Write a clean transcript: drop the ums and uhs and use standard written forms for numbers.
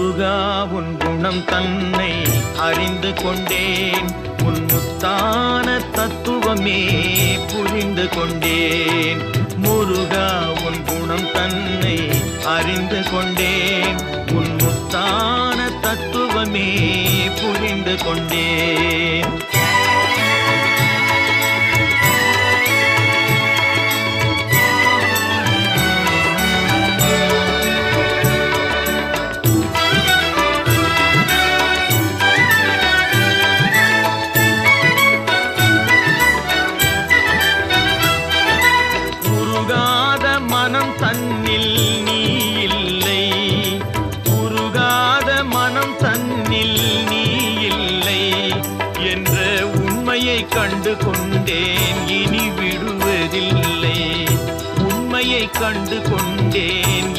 முருகா உன் குணம் தன்னை அறிந்து கொண்டேன், உன் முத்தான தத்துவமே புரிந்து கொண்டேன். முருகா உன் குணம் தன்னை அறிந்து கொண்டேன், உன் முத்தான தத்துவமே புரிந்து கொண்டேன். மனம் தன்னில் நீ இல்லை, உருகாத மனம் தன்னில் நீ இல்லை என்ற உண்மையை கண்டு கொண்டேன், இனி விடுவதில்லை. உண்மையை கண்டு கொண்டேன்,